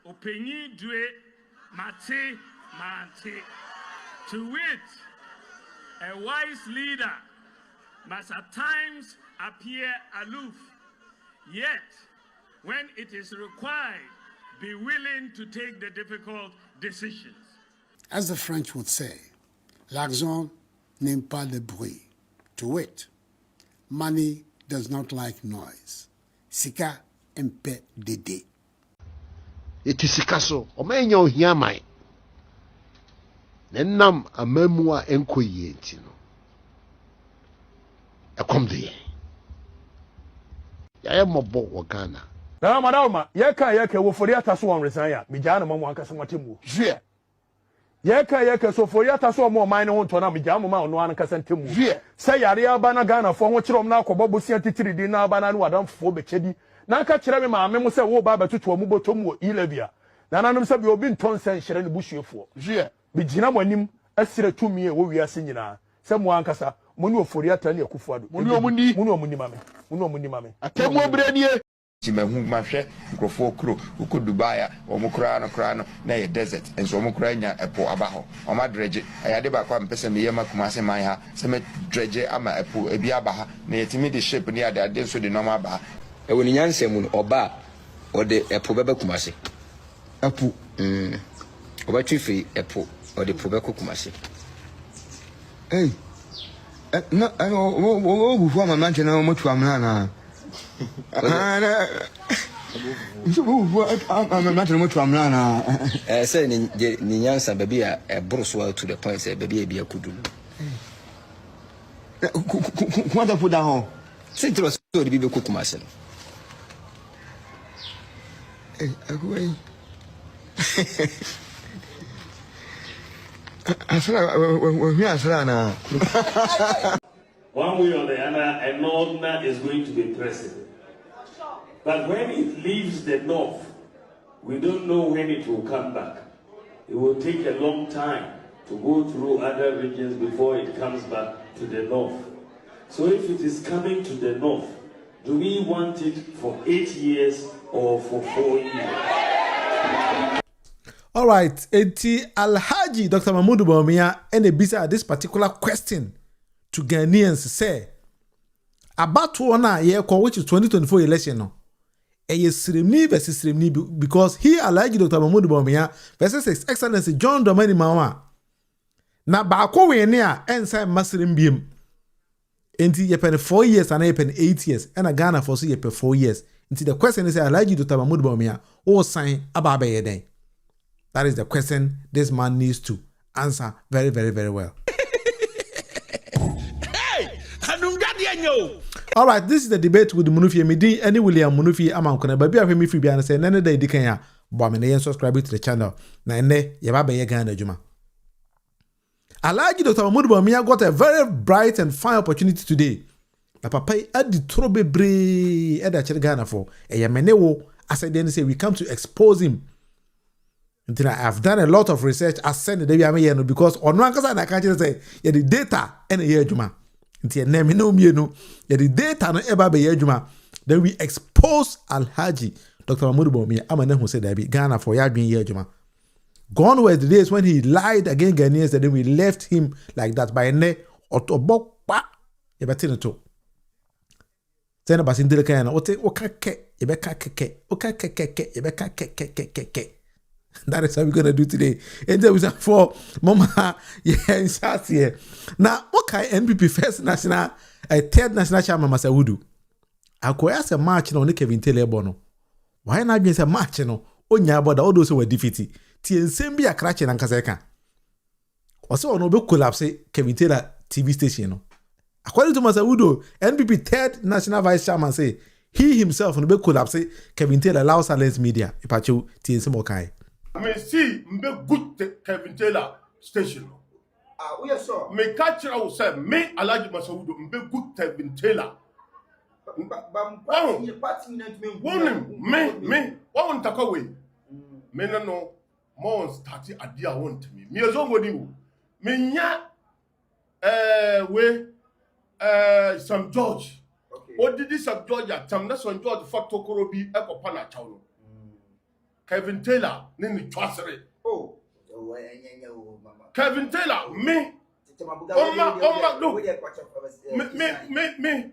Openyi due mate mate. To wit, a wise leader must at times appear aloof, yet when it is required, be willing to take the difficult decisions. As the French would say, l'argent n'aime pas le bruit. To wit, money does not like noise. Sika empe dede. It is sikaso. Omenyo hiamai. Nenam amemua enkoye ntino. Ekomde. Ya mobo wagana. Na madama yeka wo fori ataso won resan ya mejaa na mamu ankasa matemu hwe yeka so fori ataso mo man ne ho to na mejaa mo ma ono ankasa ntemu hwe se yare aba na Ghana fo ho kirom na akobo bosia titiridi na aba na wadam fo bekedi na aka kire me ma me mo se wo ba betoto mu botom wo ilebia na nanom se bi obi nton sen hyere ne busuefo hwe mejina mo anim asire tumi e wo wiase nyina se mo ankasa mo ne ofori ata ne akufuado mo ne omuni mame Atemu obrenie Chimehu mahwe nkrofo kro uko Dubai omukura no na ye desert enso omukura nya epo abaho omadreje ayade ba kwa mpese me yema kumase man ha se me dreje ama epo ebi abaha na yetimi de shape ni ade so de normal ba woni nyansem no oba ode epo beba kumase epo oba twifi epo ode epo beba kumase na wo bufu ama manche na motu amna na say ni nyansa baby a broswa to the point say baby e bia kudu kwanda fuda ho sintro so de bibe kokumase no agwai asra na One way or the other, a northerner is going to be president. But when it leaves the north, we don't know when it will come back. It will take a long time to go through other regions before it comes back to the north. So if it is coming to the north, do we want it for 8 years or for 4 years? All right, Eti Alhaji Dr. Bawumia and a bisa this particular question to Ghanaians say about one year which is 2024 election no. Srimni versus Srimni because he Alhaji Dr. Bawumia versus His Excellency John Dramani Mahama. Na baako we ne a ensa masrim biem. Enti yepen 4 years and yepen 8 years and a Ghana for so yepen 4 years. Enti the question is Alhaji Dr. Bawumia o sign aba be den. That is the question this man needs to answer very, very, very well. All right, this is the debate with Munufi Midi and William Munufi Amankona. Baby, I me free and say, Nene day Dikanya, Bomane, subscribe to the channel. Nene, Yababa Yagana Juma. Alhaji Dr. Bawumia got a very bright and fine opportunity today. Na papa at the trobe bre at the Ghana for a Yamenewo. As I then say, we come to expose him. I've done a lot of research. I send the because on one case I can't say the data and a year juma. The data no ever be juma. Then we expose Alhaji Dr. Bawumia. I'm an who said that Ghana for year being year juma. Gone were the days when he lied against Ghanaians, and then we left him like that by ne or to bok pa. Yebatin to. Then about in the kind of okay, yebeka keke, okay, yebeka keke. That is how we're gonna do today. And there was a for Mama, yeah, in South here. Now, okay, NPP first national, a third national chairman Masawudu. I could ask a match no Kevin Taylor Bono. Why not be a match no? Onya about all those who were defeated. TNC be a crash in Ankaseka. Also, no book collapse Kevin Taylor TV station. No. According to Masawudu, NPP third national vice chairman say he himself no book collapse Kevin Taylor allows silence media. Ipachu TNC Mokai. I mean, see, me good Kevin Taylor station. we are so Me catch you say me Alhaji Masawudu me good Kevin Taylor. Me won't take away. Me no more starting idea want me. Me as on you. Me nya some George. okay What did this some George at some George for Tokorobi Ekopana Chauno. Kevin Taylor nini twasere. Oh. Kevin Taylor me. Me.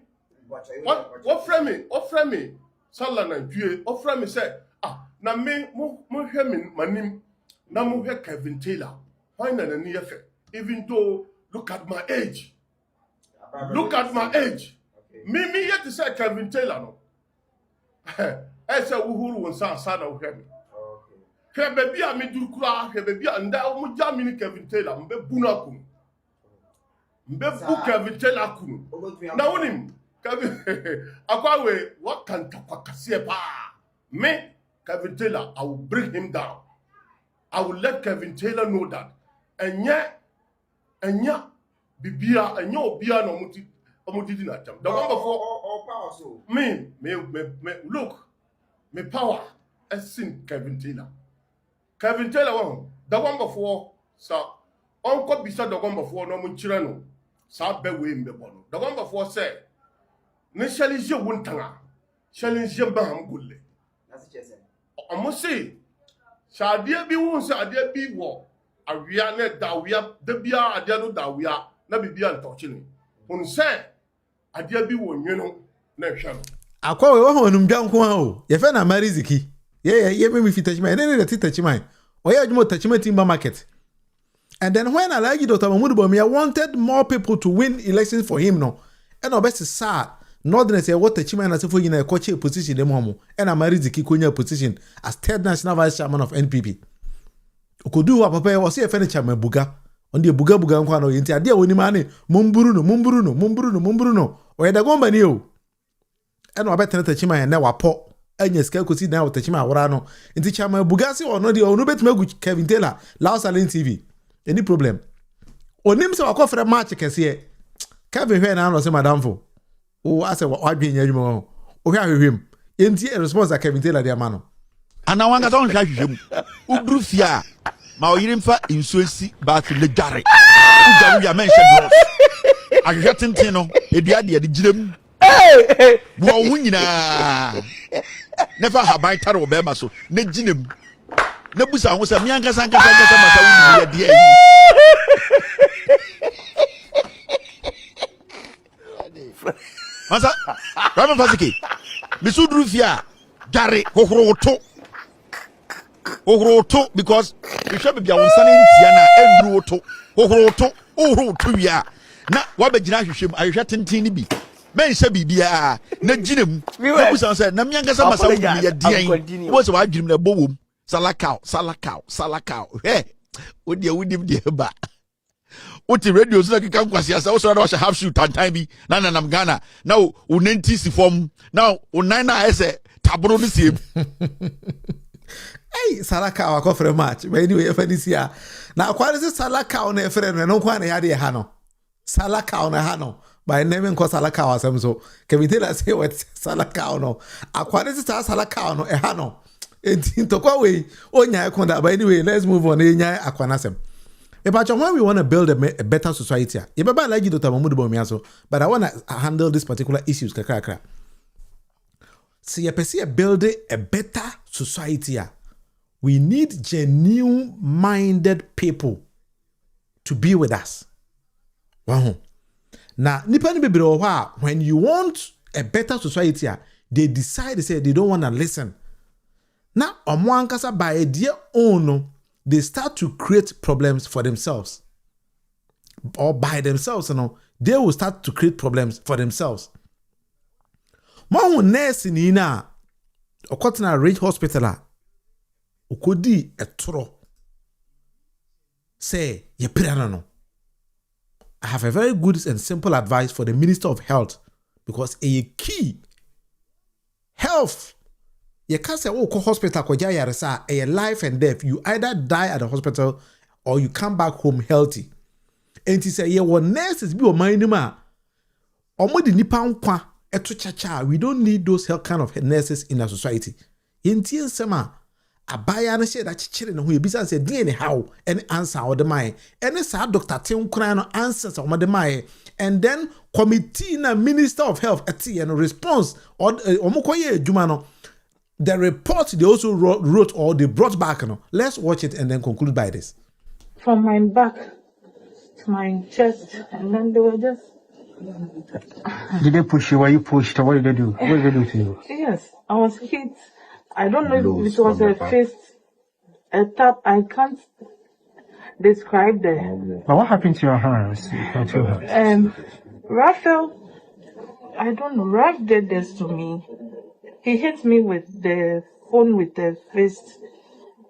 What frame me? Sala na due. What frame me say? Ah, na me mo hwe me manim. Na mo hwe Kevin Taylor. Why na na ni efe? Even though look at my age. Look at my age. Me yet to say Kevin Taylor no. I say uhuru won sa na hwe me. Hwe baby a me duru kura, hwe baby a nda mo ja me ni Kevin Taylor mbe bu na kum. Mbe bu Kevin Taylor kum. Na wonim Kevin akwawe what can takakase pa. Me Kevin Taylor, I will bring him down. I will let Kevin Taylor know that. Enya bibia enya obia no omudi na tam. The one before power so. Me look. Me power as in Kevin Taylor. Kevin Taylor one. The one before sir uncle bisa the one before no mun chira no. Sa be we mbe bono. The one before say ne challenge wuntanga. Challenge ba ham gulle. That's it say. Amosi Shadia bi won sa adia bi wo awia ne dawia da bia adia no dawia na bibia ntochini hun se adia bi wo nweno na hwa no akwa we ho num dwanko ha o ye fe na mariziki ye me fitachima ne titachima oya adwuma tachima timber market. And then when Alhaji Dr Bawumia wanted more people to win elections for him no and obese sa Northern say what tachima na sefo yina ekoche position dem homo and amariziki konya position as third national vice chairman of NPP. Okodu wa papa o se fe ne chairman buga on the buga nkwa no yenti ade woni ma ne mumburu no o yeda gomba ni o eno abetene tachima na wapo anya ska kosi na tachima awora no enti chairman buga se ono de onu betuma gu Kevin Taylor Laos Talent TV any problem onim se wakofre match kese Kevin hwe na no se madam fo o ase wadwe nya adwuma o hwe ahwehwem enti a response a Kevin Taylor de amano ana wanga don hwa hwehwem udru fia ma oyirim fa insuensi ba to le dare ujaru ya mention gross ahwehwe tenten no edua de girem bo wo nyina never habai tare wo be ma so na ginem na busa ho se mianka sanka masa wo ya de Masa, Rama Fasiki, Misudru Fia, Gary, Horoto, because you should be on Sunny Tiana, and Horoto, ya. Na, what be Jinashim, I shut in Tini be. Men shall be Bia, Najim, Nabusan said, Namianga Samasa, what's why Jim the Boom, Salakau, eh, would you dear ba? Oti radio so na kika kwasi asa so na wa half shoot and time bi na nam Ghana now unenti si form now unan na ese tabro ni sim hey Salaka wa kofre match but anyway if this year na kwani se Salaka na efre no kwa na yade ha no Salaka na ha no by name ko Salaka wa sam so Kevin Taylor say what Salaka no akwani se Salaka no ha no enti to kwa we onya ekonda but anyway let's move on enya akwana sem. But when we want to build a better society, Alhaji Dr Bawumia so, but I want to handle these particular issues. See, you build a better society. We need genuine-minded people to be with us. Wow. Now, when you want a better society, they decide, they say they don't want to listen. Now, by a dear own, they start to create problems for themselves. Or by themselves, they will start to create problems for themselves. Mahu nurse ni na okotena Rich Hospital okodi etoro. Say ye pirana no. I have a very good and simple advice for the Minister of Health because a key health. You can't say, oh, hospital, a life and death. You either die at the hospital or you come back home healthy. And he say, yeah, what nurses be your mind, ma? We don't need those health kind of nurses in our society. In Tiensema, a buyer and say that children who be say, DNA how any answer or the mind. And it's our Dr. Tim Crano answers on the mind. And then committee na Minister of Health at and response or Omokoye Jumano. the report they also wrote or they brought back. Let's watch it and then conclude by this. From my back to my chest, and then they were just. Did they push you? Were you pushed? Or what did they do? What did they do to you? Yes, I was hit. I don't know if it was a fist, a tap. I can't describe the. But what happened to your hands? Raphael, I don't know. Raph did this to me. He hit me with the phone with the fist,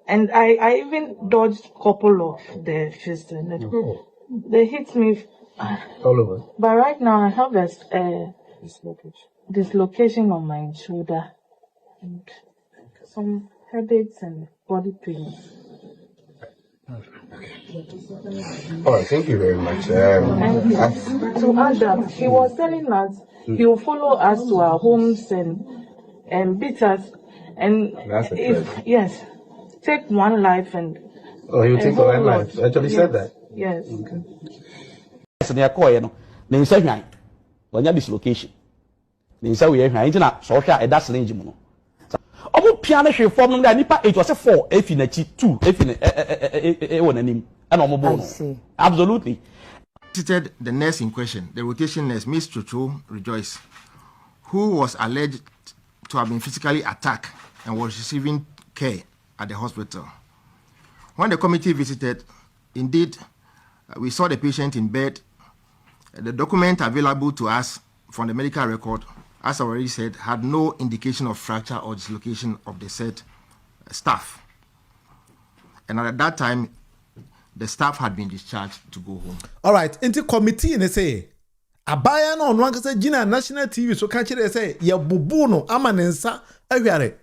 and I even dodged a couple of the fists. They hit me all over. But right now I have a dislocation on my shoulder and some headaches and body pains. All right, thank you very much. And to add that, he was telling us he will follow us to our homes and beat us, and if take one life and. Oh, you take one life. Actually said that. Yes. So they are calling no. They say why? When you dislocation, they say we are why? Inti na so hwa e da slengi mu no. Omo piano hwe form no da nipa 8 was 4 if in achi 2 if in won anim and omo bo no. Absolutely. Visited the nurse in question, the rotation nurse, Miss Chuchu Rejoice, who was alleged to have been physically attacked and was receiving care at the hospital. When the committee visited, indeed, we saw the patient in bed. The document available to us from the medical record, as I already said, had no indication of fracture or dislocation of the said staff. And at that time, the staff had been discharged to go home. All right, into committee and they say, Abaya no one say Gina national TV so catch it say ya bubu no amanensa awiare.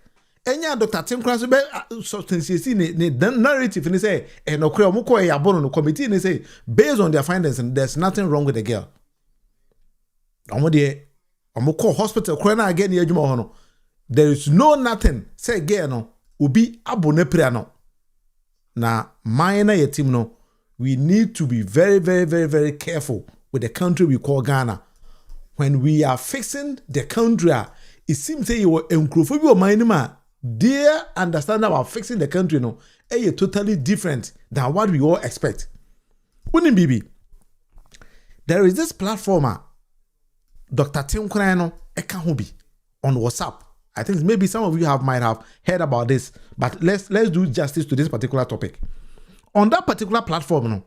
Enya Dr. Tim Kranso be substance ne narrative ni say e no kure omukọ e yabono no committee ni say based on their findings and there's nothing wrong with the girl. Omo de omukọ hospital kure na again adwuma ho no. There is nothing say girl no obi abone pra no. Na minor ye team no, we need to be very, very, very, very careful with the country we call Ghana. When we are fixing the country, it seems that you were encrophobia minima. Their understanding about fixing the country no, is totally different than what we all expect. Wouldn't BB? There is this platformer, Dr. Tim Krano Ekahubi, on WhatsApp. I think maybe some of you might have heard about this, but let's do justice to this particular topic. On that particular platform, no,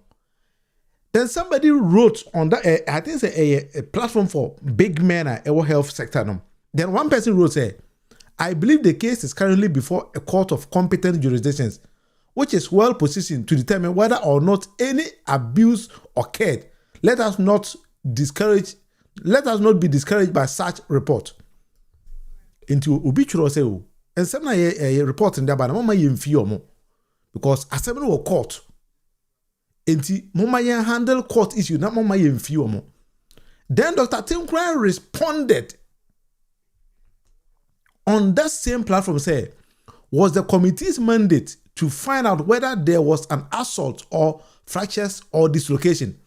then somebody wrote on that, I think it's a platform for big men in our health sector. No. Then one person wrote, say, I believe the case is currently before a court of competent jurisdictions, which is well positioned to determine whether or not any abuse occurred. Let us not be discouraged by such report. Into obituary say, and some a report in there, but mama yemfi because assembly or court. Enti mama yen handle court issue, not mama yemfi. Then Dr. Tim Kran responded on that same platform, say, was the committee's mandate to find out whether there was an assault or fractures or dislocation.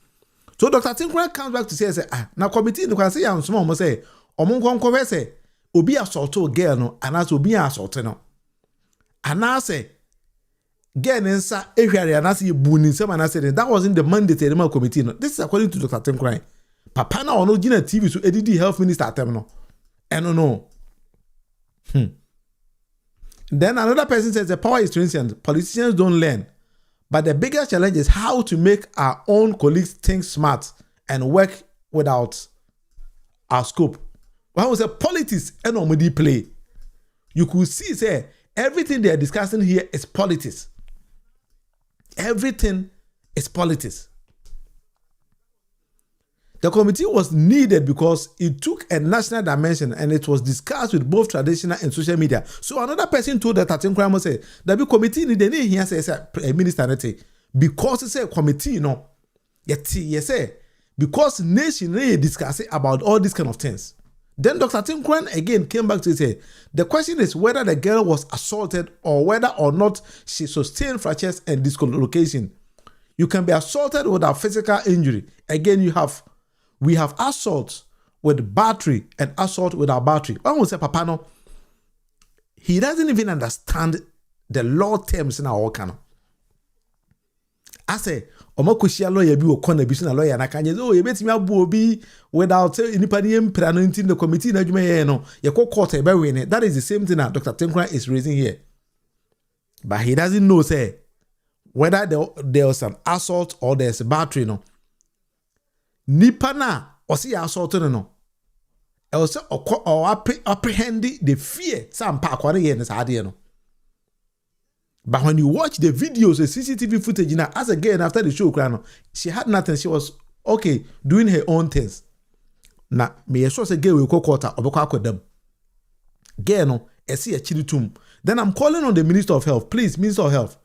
So Dr. Tim Kran comes back to say, now committee no can say am small say, omonkon say obi assault girl no anas obi assault no anase girl nsa ehware anase ye bu ni nsem anase that wasn't the mandate of the committee no. This is according to Dr. Tim Kran. Papa na ono gina TV so edidi health minister atem no eno no. Then another person says the power is transient, politicians don't learn, but the biggest challenge is how to make our own colleagues think smart and work without our scope. When we say politics and nobody play, you could see say everything they are discussing here is politics. Everything is politics. The committee was needed because it took a national dimension and it was discussed with both traditional and social media. So another person told that Tatin Kramo said that the committee needed here say a minister because it's a committee no. Yet say because nation really discussing about all these kind of things. Then Dr. Tim Kran again came back to say, the question is whether the girl was assaulted or whether or not she sustained fractures and dislocation. You can be assaulted without physical injury. Again, we have assault with battery and assault without battery. I will say, Papa, no, he doesn't even understand the law terms in our canon. I say, Omokushia lawyer be or corner be a lawyer, and I can just, oh, you bet me a be without anybody in the committee, that you may know, you call court a bury in it. That is the same thing that Dr. Tenkran is raising here. But he doesn't know, say, whether there was an assault or there's a battery, no. Nipa na, or see assault, no. Also, or apprehending the fear, some park one year in this idea, no. But when you watch the videos, the CCTV footage, now, as again after the show, she had nothing. She was okay doing her own things. Now, me sure say girl will go quarter or go them. Girl no, I see a chili tomb. Then I'm calling on the Minister of Health, please, Minister of Health.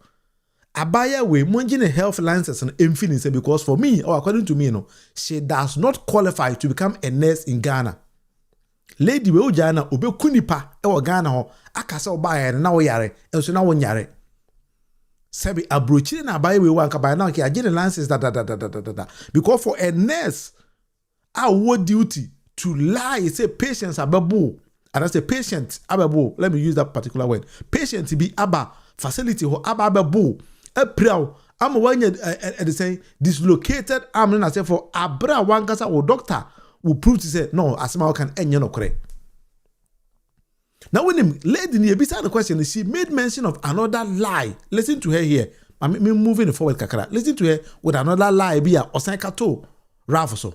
Abaya we munching a health license and infinity because for me, or according to me, no, she does not qualify to become a nurse in Ghana. Lady we ojana obe kunipa e Ghana ho akasa obaya na wo yare enso na wo nyare. Sebi abrochi na abaye we wan kabaya na ki agene license da. Because for a nurse our duty to lie say patients ababo and I say patient ababo, let me use that particular word. Patient be aba facility ho aba ababo e praw am wanya the say dislocated arm na say for abra wan kasa o doctor will prove to say no asema can enye no kore. Now when him lady ni beside the question, she made mention of another lie. Listen to her here. I'm moving forward kakara. Listen to her with another lie be a osankato Ralph so.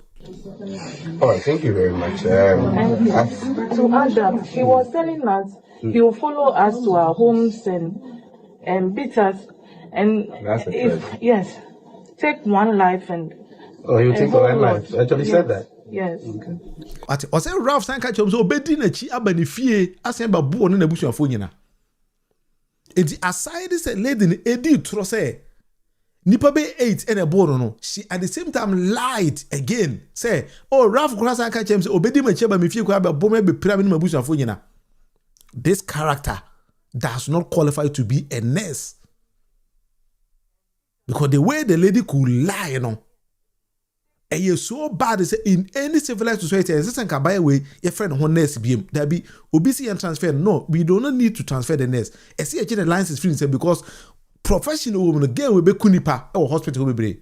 Oh, thank you very much. To add that, he was telling us he will follow us to our homes and beat us and if take one life and you take one life. Actually said that. Yes. Okay. I say Ralph Sanka chom so obedi na chi aba ne fie asen ba buo no na busuafo nyina. Enti aside say lady ni edi tro say nipa be 8 and a bono no she at the same time lied again say oh Ralph Sanka chom so obedi ma chi aba me fie ko aba bo me be pyramid ma busuafo nyina. This character does not qualify to be a nurse. Because the way the lady could lie, you know, and you're so bad is in any civilized society, and this can buy away your friend one nurse BM. There be obesity and transfer. No, we do not need to transfer the nurse. I see a license free because professional women again will be kunipa or hospital will be.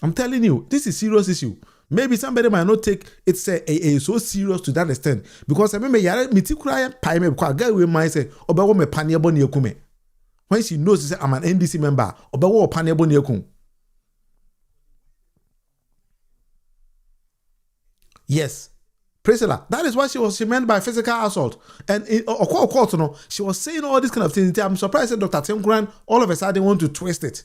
I'm telling you, this is a serious issue. Maybe somebody might not take it say so serious to that extent because I remember yare mitikura pay me kwa guy we might say obawo me paniebo ne akume. When she knows say I'm an NDC member, obawo paniebo ne akum. Yes. Priscilla, that is what she meant by physical assault. And in court, no, she was saying all these kind of things. I'm surprised that Dr. Tenkran all of a sudden want to twist it.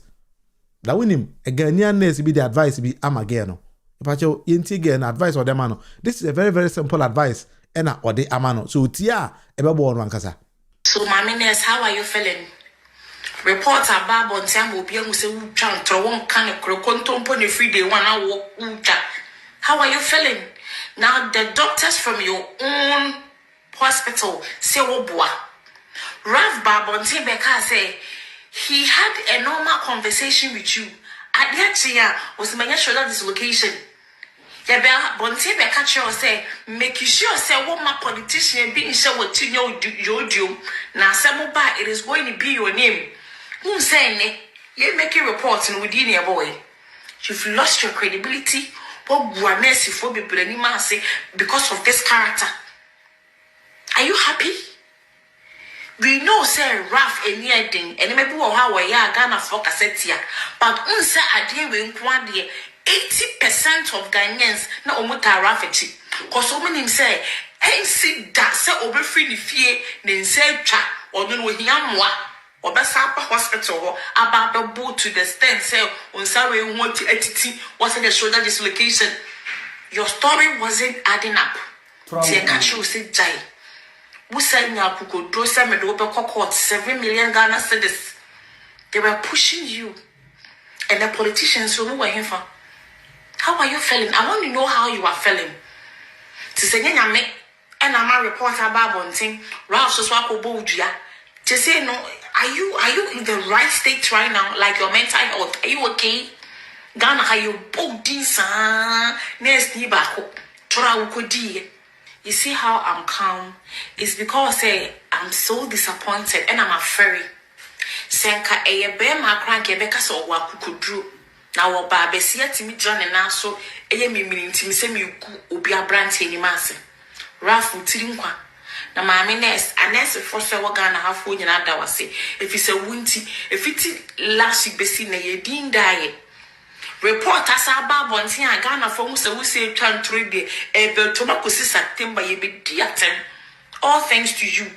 That when him a Ghanaian nurse be the advice be am again. If you yinti an advice or them mano. This is a very, very simple advice. Ena or the amano. So tia ebebo on wankasa. So Mami nurse, how are you feeling? Reports are bad on Sam will be able to say one kind of crocontompo ne free day 1 hour. How are you feeling? Now the doctors from your own hospital say Wobua. Ralph Babontin Beka say he had a normal conversation with you. At the actually was my shoulder dislocation. Yabel Bontin Beka say make you sure say what my politician being sure what you know you now Samoba it is going to be your name. Who saying you make a report and within your boy. You've lost your credibility. Because of this character. Are you happy? We know say Ralph and Yading and maybe how we are Ghana for Cassetia, but unsa adie we nkwade 80% of Ghanaians na omuta Rafechi. Cause so many say, hey, see that say over free the fear, then say cha or no hiamwa. Obasapa hospital about the boat to the stand say on sorry want to entity what's the shoulder dislocation. Your story wasn't adding up. Say catch you say jai. Who said now could draw some court 7 million Ghana cedis. They were pushing you. And the politicians who were here for. How are you feeling? I want to know how you are feeling. To say me and I'm a reporter about one thing. Ralph Soswako BOG. To say no, are you in the right state right now? Like your mental health? Are you okay? Ghana, are you both this? Next, Nibako, Tora Ukodi. You see how I'm calm? It's because I'm so disappointed and I'm afraid. Senka eye be ma crank e be ka so wa kukudru. Na wo ba be sia timi John na so eye mimiri ntimi se mi ku obi abrante ni mase. Rafu tiri nkwa. Na maame nurse anese for se wo ga na hafo nyina da wase. If it's a wunti, if it last week be si na ye din dae. Report as about bontin a Ghana for who say twan 3 day e be to makosi September ye be diatem. All thanks to you.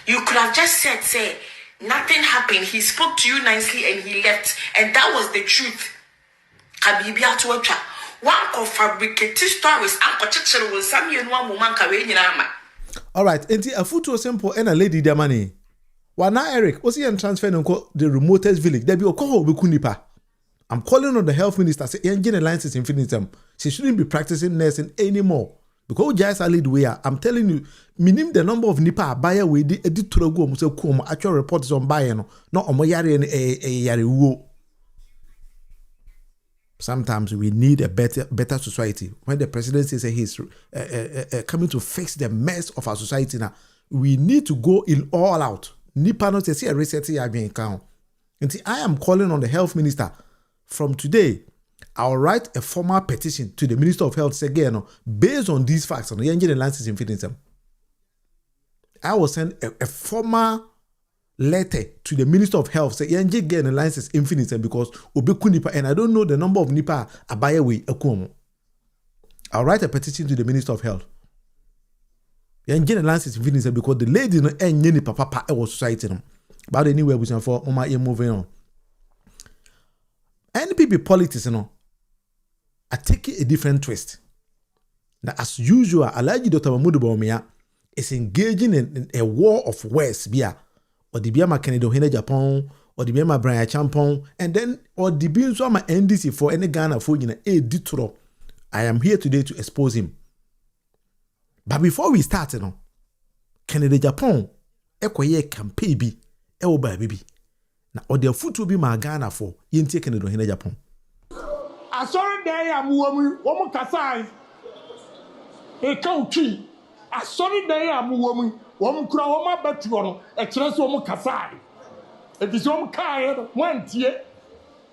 You could have just said say nothing happened. He spoke to you nicely and he left. And that was the truth. Kabibia to watch. One of fabricated stories. All right. Enti a photo simple and a lady the money. Wana Eric, was he and transfer the remotest village? There be a call Kunipa. I'm calling on the health minister. Say engine alliances infinitum. She shouldn't be practicing nursing anymore. Because just a lead way, I'm telling you, minim the number of nipa buyer we di editor go mo say come actual reports on buyer no omo yare yare wo. Sometimes we need a better society. When the president says he's coming to fix the mess of our society now, we need to go in all out. Nipa no say a reset here again count. And I am calling on the health minister from today. I'll write a formal petition to the Minister of Health again, based on these facts on the engine and license infinitum. I will send a formal letter to the Minister of Health say engine get a license infinitum because obeku nipa and I don't know the number of nipa abaye we akuomo. I'll write a petition to the Minister of Health. Engine and license infinitum because the lady no enye nipa papa e was society no. But anyway we for Oma moving on. NPP politics, I take it a different twist. Now, as usual, Alhaji Dr. Bawumia is engaging in a war of words, or the Biama Kennedy Ohene Japan, or the Biama Brian Champon, and then, or the Binswama NDC for any Ghana for a ditro. I am here today to expose him. But before we start, Kennedy Japan, Ekoye campaign be, baby. Na ode foot will be my Ghana for yin taking it in Japan. I saw there am woman kasai. A country. I saw there am woman kura woman betuono e kire so woman kasai. E bi so kai one tie.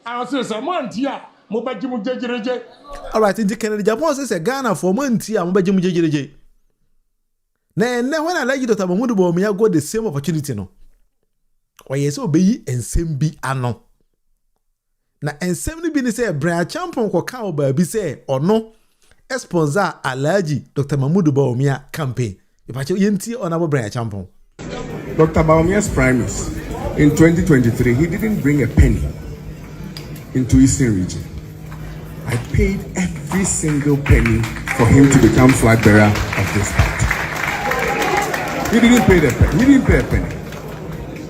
I say one tie mo baji mu jejereje. All right, in the Canada Japan says a Ghana for one tie mo baji mu jejereje. Na when I like Dr. Bawumia got the same opportunity no. Oye so be ensem bi ano. Na ensem ni bi ni say Brian Champon ko ka oba bi say ono sponsor Alhaji Dr. Bawumia campaign. Ipacho yenti onabo Brian Champon. Dr. Bawumia's primaries in 2023 he didn't bring a penny into Eastern region. I paid every single penny for him to become flag bearer of this party. He didn't pay the penny. He didn't pay a penny.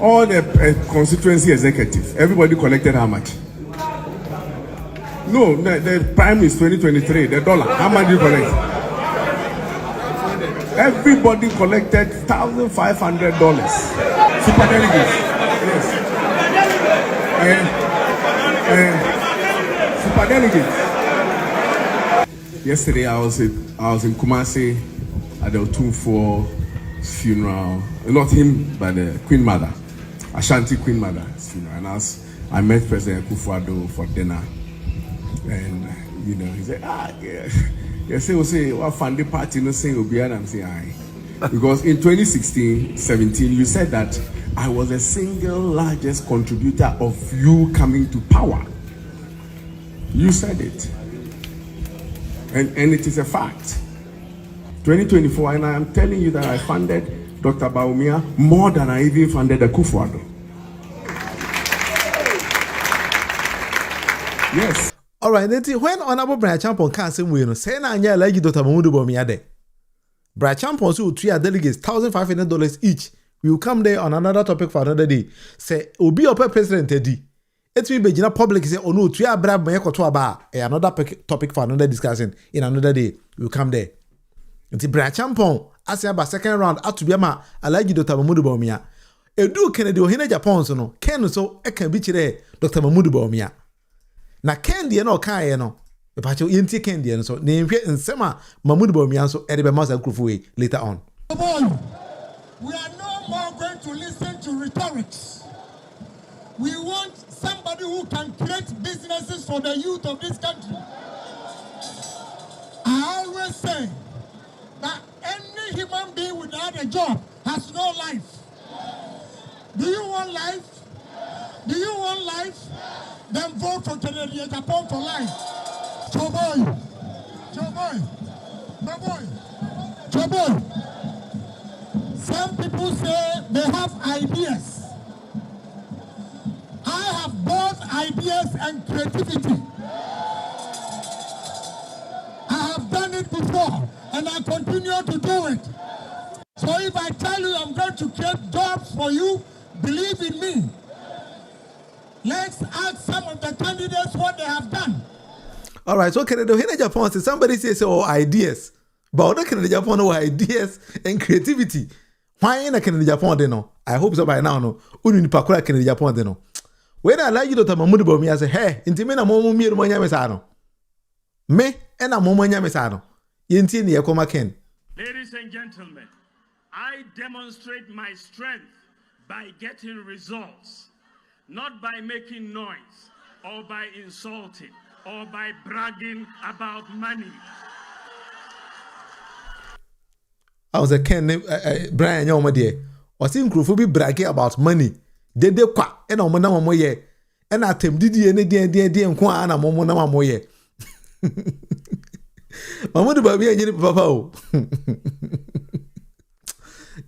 All the constituency executive, everybody collected how much? No, the prime is 2023, the dollar. How much did you collect? Everybody collected $1,500. Super delegates. Yes. Super delegates. Yesterday I was in Kumasi at the Otunfo funeral. Not him, but the Queen Mother. Ashanti Queen Mother's funeral, and I met President Kufuor for dinner, and he said, yeah, say what fundy party no say Obiana, I'm saying aye, because in 2016-17 you said that I was the single largest contributor of you coming to power. You said it, and it is a fact. 2024, and I am telling you that I funded Dr. Bawumia more than I even funded the Kufuor. Yes. All right, then when Honorable Brian Champon can't say we say na anya like Dr. Bawumia there. Brian Champon so 3 delegates $1,500 each. We will come there on another topic for another day. Say obi ope president Teddy. It will be general public say oh no 3 abra me ko to aba another topic for another discussion in another day. We will come there. Nti Brian Champon asia ba second round atubiama Alhaji Dr. Bawumia. Edu Kennedy Ohene Japan so no Ken so e kan bi kire Dr. Bawumia. Na Ken de no kan ye no Pacho yenti kendi and so name and sema Mahmoud Bawumia so Edibe Masa Kufuwe later on. We are no more going to listen to rhetorics. We want somebody who can create businesses for the youth of this country. I always say that any human being without a job has no life. Do you want life? Do you want life? Then vote for Kennedy Japan for life. Choboy, Choboy, Choboy, Choboy. Some people say they have ideas. I have both ideas and creativity. I have done it before and I continue to do it. So if I tell you I'm going to create jobs for you, believe in me. Let's ask some of the candidates what they have done. All right, so Canada, here in Japan, somebody says, oh, ideas. But what Canada, Japan, no ideas and creativity. Why in a Canada, Japan, they know? I hope so by now, no. Uni pakura Canada, Japan, they know. When I like you, Dr. Mahmoud Bawumia, I say, hey, intimate a momo mir monya mesano. Me, and a momonya mesano. Yintini yakoma ken. Ladies and gentlemen, I demonstrate my strength by getting results, not by making noise, or by insulting, or by bragging about money. I was a Ken, Brian Yomade, was in Krufu bragging about money. They kwa, and on Mona Moye, and I tem did any dear and qua and a Momona Moye. Mahmoud Bawumia and Papa.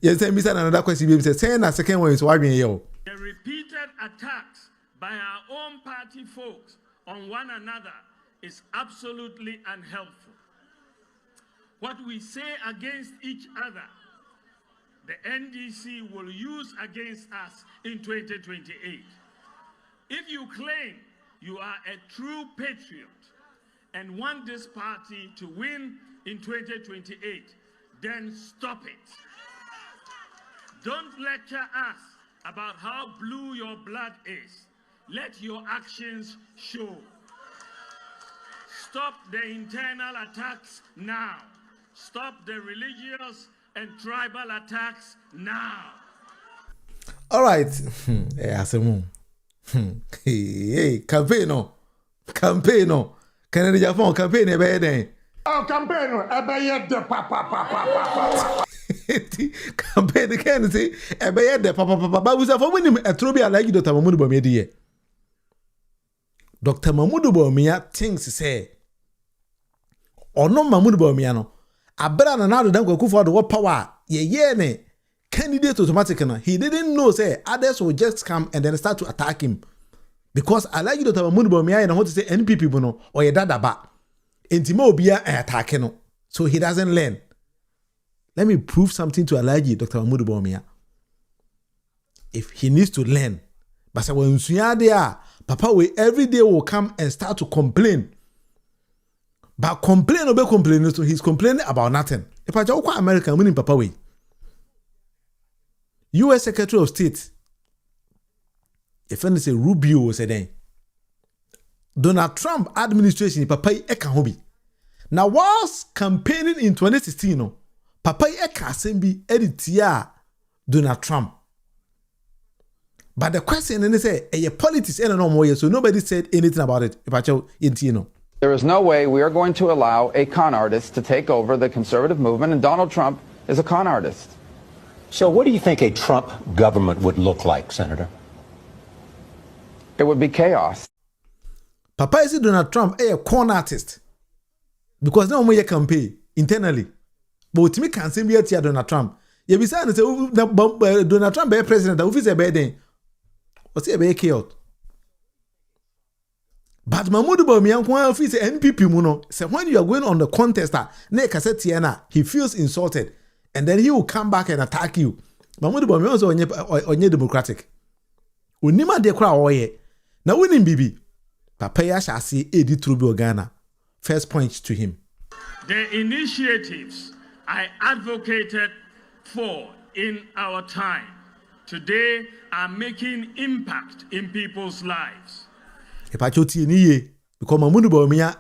Yes, Miss another question. Saying a second one is why you. The repeated attacks by our own party folks on one another is absolutely unhelpful. What we say against each other, the NDC will use against us in 2028. If you claim you are a true patriot and want this party to win in 2028, then stop it. Don't lecture us about how blue your blood is. Let your actions show. Stop the internal attacks now. Stop the religious and tribal attacks now. All right. Hey, campaign. Canada Japan campaign ebe Oh, campaign ebe de papa. Campaign can say ebe de papa. But we say for when a trobi like Dr. Mahmoud Bawumia dey. Dr. Mahmoud Bawumia thinks say ono Mahmoud Bawumia no abra na na dan kwaku for the power ye ne candidate automatic na he didn't know say others will just come and then start to attack him because I like Dr. Mahmoud Bawumia and want to say NPP no or ye dadaba entima obia attack no so he doesn't learn. Let me prove something to Alhaji Dr. Mahmoud Bawumia. If he needs to learn, but when there, Papa will every day will come and start to complain. But complain or be complaining, so he's complaining about nothing. If I talk American, winning Papa way. U.S. Secretary of State, if I say Rubio said then, Donald Trump administration, Papa Ekahobi. Now, whilst campaigning in 2016, no, Papa Eka Sembi editia Donald Trump. But the question is say, politics and no more, so nobody said anything about it. If I tell you, there is no way we are going to allow a con artist to take over the conservative movement, and Donald Trump is a con artist. So what do you think a Trump government would look like, Senator? It would be chaos. Papa is Donald Trump a con artist because no more campaign internally. But me can say be Donald Trump. You be saying say Donald Trump be president, that office be then. What's he be killed? But Mahmoud Bawumia kwa office NPP mu no. Say when you are going on the contest, na kasetiana, he feels insulted, and then he will come back and attack you. Mahmoud Bawumia also onye democratic. Unima de kra oye. Na winning bibi. Papa ya shall see edi trubi Ghana. First point to him. The initiatives I advocated for in our time today are making impact in people's lives. If I choti ni ye, because Mahmoud Bawumia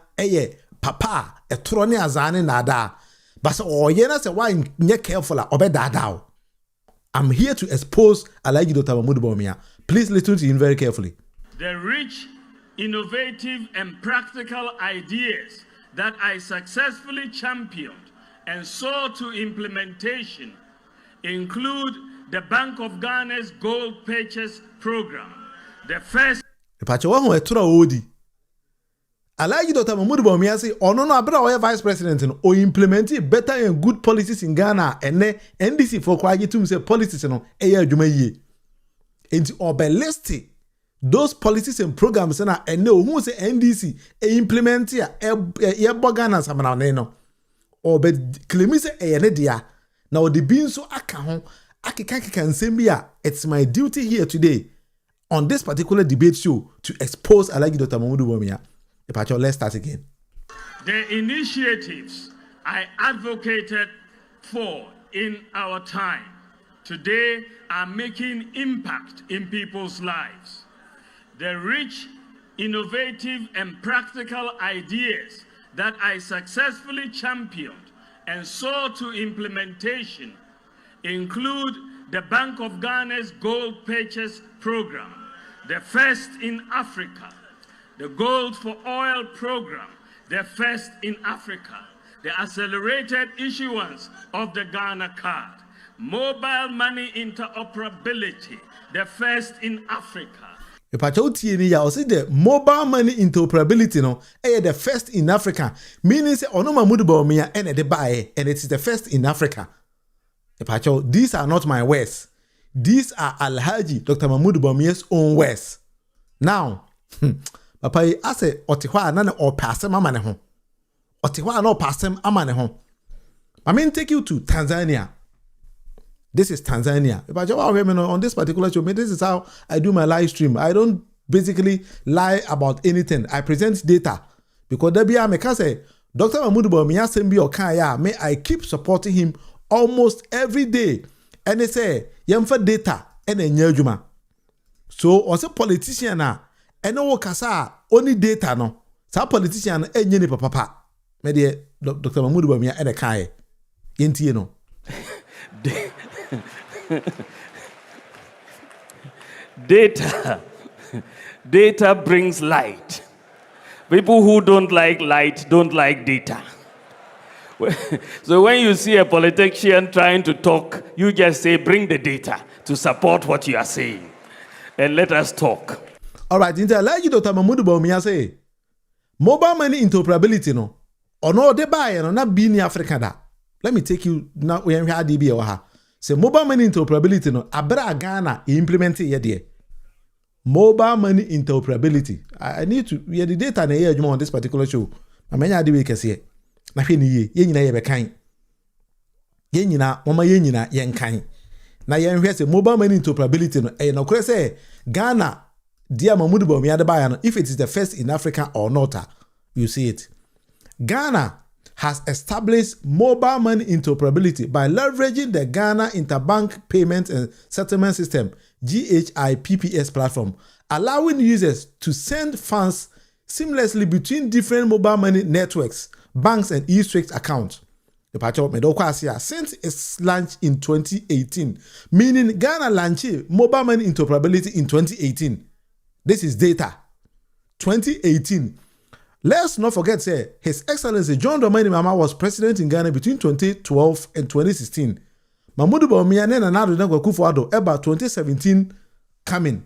papa etoro ne azane nada but oye na say why nye careful obedada. I'm here to expose Alhaji Dr Bawumia. Please listen to him very carefully. The rich, innovative and practical ideas that I successfully championed and saw to implementation include the Bank of Ghana's Gold Purchase Program, the first. Alhaji Dr Bawumia say, "Oh no, abra vice president no, implement better and good policies in Ghana and NDC for kwaji tum say policies no eya adwuma yie. Enti obeliste those policies and programs na ene who say NDC implement ya Ghana samana ne no. Obe claim say eya ne dia na odi bi nso aka ho akeka nsem bia. It's my duty here today on this particular debate show to expose Alhaji Dr Bawumia. Let's start again. The initiatives I advocated for in our time today are making impact in people's lives. The rich, innovative, and practical ideas that I successfully championed and saw to implementation include the Bank of Ghana's Gold Purchase Program, the first in Africa, the Gold for Oil Program, the first in Africa, the accelerated issuance of the Ghana card, mobile money interoperability, the first in Africa. The mobile money interoperability no, the first in Africa, meaning say Onoma Bawumia and the buy, and it is the first in Africa. These are not my words. These are Alhaji Dr. Bawumia's own words. Now, Papa, I say, Otihwa na o passem amane ho. Otihwa na o passem amane ho. I mean, take you to Tanzania. This is Tanzania. If I just on this particular show, this is how I do my live stream. I don't basically lie about anything. I present data because there be a make say Dr. Bawumia sembi okaya. May I keep supporting him almost every day. And they say yemfa data and enyejuma. So as a politician na. Eno wo kasa only data no. Sa politician enye ni papa. Me de Dr. Bawumia ene kai. Yentie no. Data brings light. People who don't like light don't like data. So when you see a politician trying to talk, you just say, bring the data to support what you are saying. And let us talk. All right, Alhaji Dr. Bawumia say, mobile money interoperability no. Or no, they buy no, not be in Africa da. Let me take you now when we had DB or ha. Say mobile money interoperability no. Abra Ghana implement it yet. Mobile money interoperability. I need to we the data na here on this particular show. I mean I we can see. Na hwe ni ye nyina ye be kan. Ye nyina mama ye nyina ye nkan. Na ye hwe say mobile money interoperability no e no kure say Ghana dear Mahama Bawumia de buy no if it is the first in Africa or not. You see it. Ghana has established mobile money interoperability by leveraging the Ghana Interbank Payment and Settlement System GHIPPS platform, allowing users to send funds seamlessly between different mobile money networks, banks, and e-Swift accounts. The Medokwasia since its launch in 2018, meaning Ghana launched mobile money interoperability in 2018. This is data. 2018. Let's not forget, say, His Excellency John Dramani Mahama was president in Ghana between 2012 and 2016. Mahama Bawumia and Nana Akufo-Addo about 2017 coming.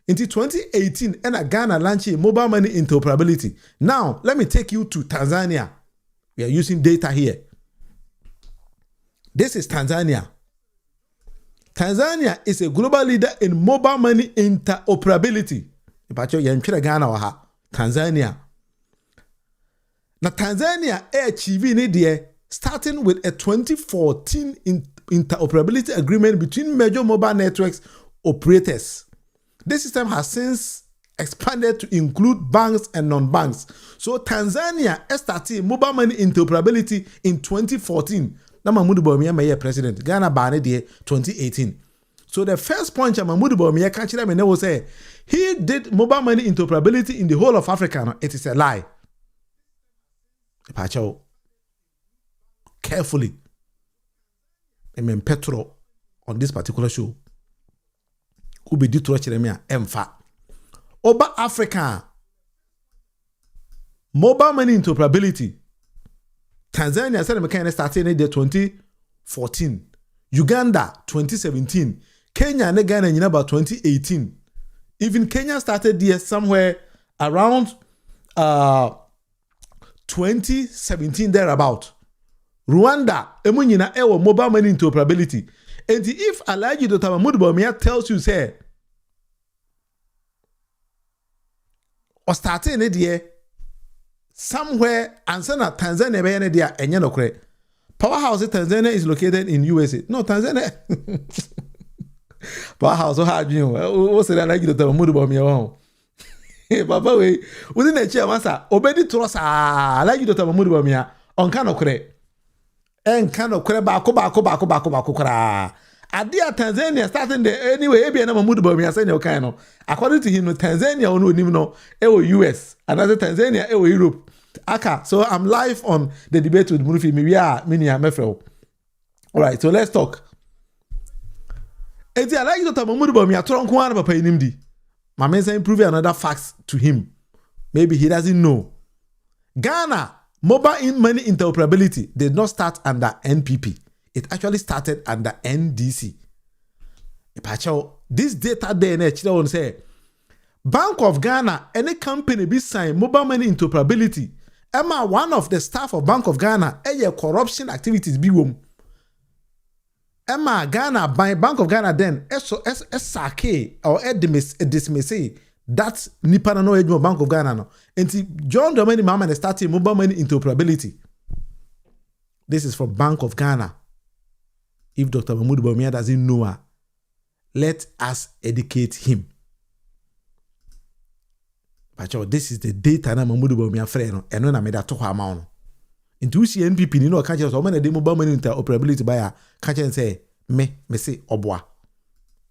Into 2018, and Ghana launched mobile money interoperability. Now, let me take you to Tanzania. We are using data here. This is Tanzania. Tanzania is a global leader in mobile money interoperability. Tanzania. Now, Tanzania achieved it there, starting with a 2014 interoperability agreement between major mobile networks operators. This system has since expanded to include banks and non-banks. So Tanzania started mobile money interoperability in 2014. Now Mahama Bawumia may president. Ghana banned it 2018. So the first point Mahama Bawumia catch them and they will say he did mobile money interoperability in the whole of Africa. No, it is a lie. Pacho carefully. And petrol on this particular show. Who be due to emfa. Oba Africa. Mobile money interoperability. Tanzania said the started in the 2014. Uganda 2017. Kenya and Ghana in about 2018. Even Kenya started there somewhere around 2017 thereabout. Rwanda emunyina ewo mobile money interoperability. And if Alhaji Dr. Bawumia tells you say or starting it there somewhere and send a Tanzania be there enye no kre. Powerhouse Tanzania is located in USA. No, Tanzania. Powerhouse so hard you. What say Alhaji Dr. Bawumia? Papa we within the chair masa obedi trust Alhaji Dr. Bawumia on kan okre. En kan okre ba ko kra. Adia Tanzania starting the anyway ebi na Mahmoud Bawumia say no kan no. According to him no Tanzania ono nim no e US and as Tanzania e Europe. Aka, so I'm live on the debate with Murufi. Maybe minia mefrel. All right, so let's talk. Eti Alhaji Dr. Bawumia tron ko an papa inimdi. My man say improve another facts to him. Maybe he doesn't know. Ghana mobile money interoperability did not start under NPP. It actually started under NDC. This data there won't say Bank of Ghana, any company be signed mobile money interoperability. Emma, one of the staff of Bank of Ghana, corruption activities be wom. Emma Ghana by Bank of Ghana then SRK or dismiss that's nipa no ejuma Bank of Ghana no. Enti John Dramani Mahama started mobile money interoperability. This is from Bank of Ghana. If Dr. Mahmoud Bawumia doesn't know her, let us educate him. This is the data na Mahmoud Bawumia friend and when I made that to her amount. Into NPP ni no catch us how many the mobile money interoperability buyer catch and say me say obwa.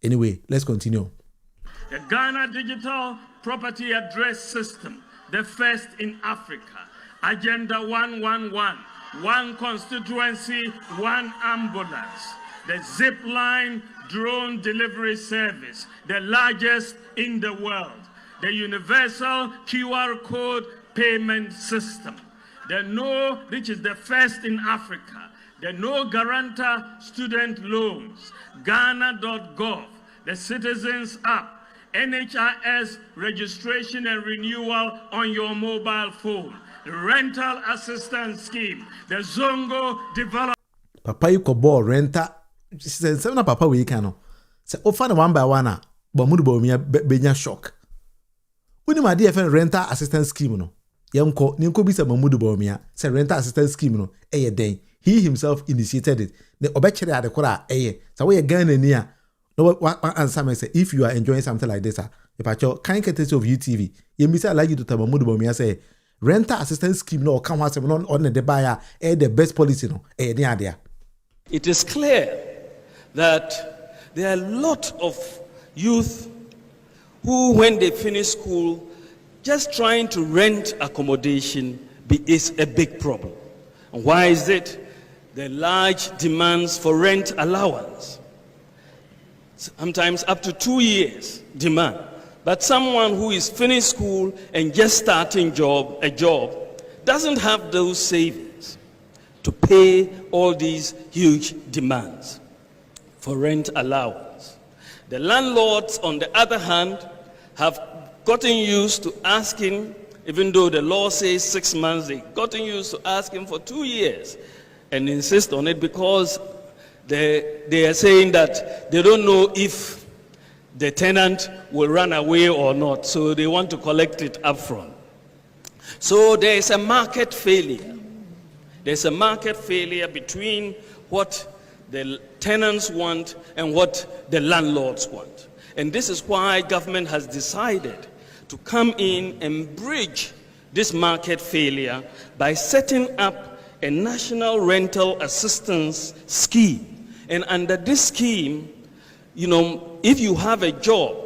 Anyway, let's continue. The Ghana Digital Property Address System, the first in Africa. Agenda 111, one constituency, one ambulance. The Zipline drone delivery service, the largest in the world. The universal QR code payment system. The No, which is the first in Africa. The No Guarantor student loans. Ghana.gov, the Citizens app. NHIS registration and renewal on your mobile phone. The rental assistance scheme. The Zongo development. Papa you could ball renter. Seven papa we can. Say often one by one. Mahmoud Bawumia benya shock. Uni my dear friend rental assistance scheme no. Yanko ninko bisa Mahmoud Bawumia say rental assistance scheme no. Eye den. He himself initiated it. The obechere adekora eye. So we Ghana near. No one answer me say if you are enjoying something like this, if I can't get it of UTV, you miss Alhaji Dr. Mahmoud Bawumia say rental assistance scheme no come out on the buyer the best policy no there. It is clear that there are a lot of youth who, when they finish school, just trying to rent accommodation is a big problem. And why is it? The large demands for rent allowance. Sometimes up to 2 years demand. But someone who is finished school and just starting a job doesn't have those savings to pay all these huge demands for rent allowance. The landlords, on the other hand, have gotten used to asking, even though the law says 6 months, they've gotten used to asking for 2 years and insist on it because they are saying that they don't know if the tenant will run away or not, so they want to collect it upfront. So there is a market failure. There's a market failure between what the tenants want and what the landlords want. And this is why government has decided to come in and bridge this market failure by setting up a national rental assistance scheme. And under this scheme, if you have a job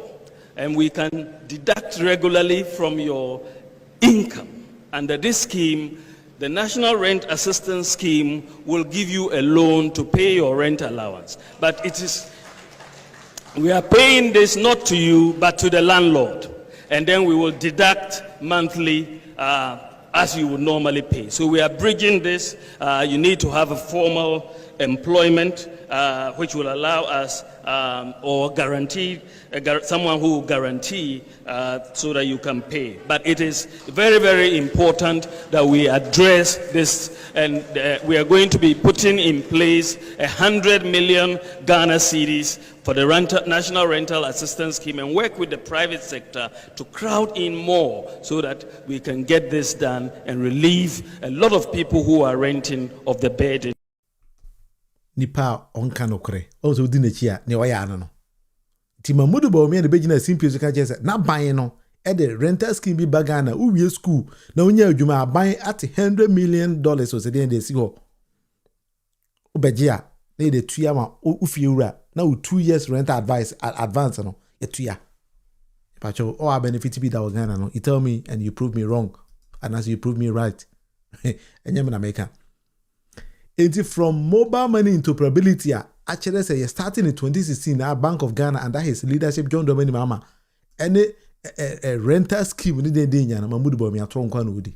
and we can deduct regularly from your income, under this scheme, The National Rent Assistance Scheme will give you a loan to pay your rent allowance. But we are paying this not to you, but to the landlord. And then we will deduct monthly as you would normally pay. So we are bridging this. You need to have a formal employment, which will allow us or guarantee someone who will guarantee so that you can pay. But it is very, very important that we address this, and we are going to be putting in place 100 million Ghana cedis for the National Rental Assistance Scheme and work with the private sector to crowd in more so that we can get this done and relieve a lot of people who are renting of the burden. Nipa onka nokre also di na chia ne oya no ti Mahama Bawumia ne begina simple so ka je na ban no e de rental scheme bi baga na uwie school na onya adwuma aban at $100 million so se dey si ho obegea na de tuya ma ufie wura na 2 years rent advance no e tuya pacho o benefit bi da o Ghana no you tell me and you prove me wrong and as you prove me right enyem na make. It's from mobile money interoperability. Actually, say starting in 2016, our Bank of Ghana under his leadership, John Domini Mahama, any a rental scheme ni den den yana Mahama Bawumia tronkwa no udi.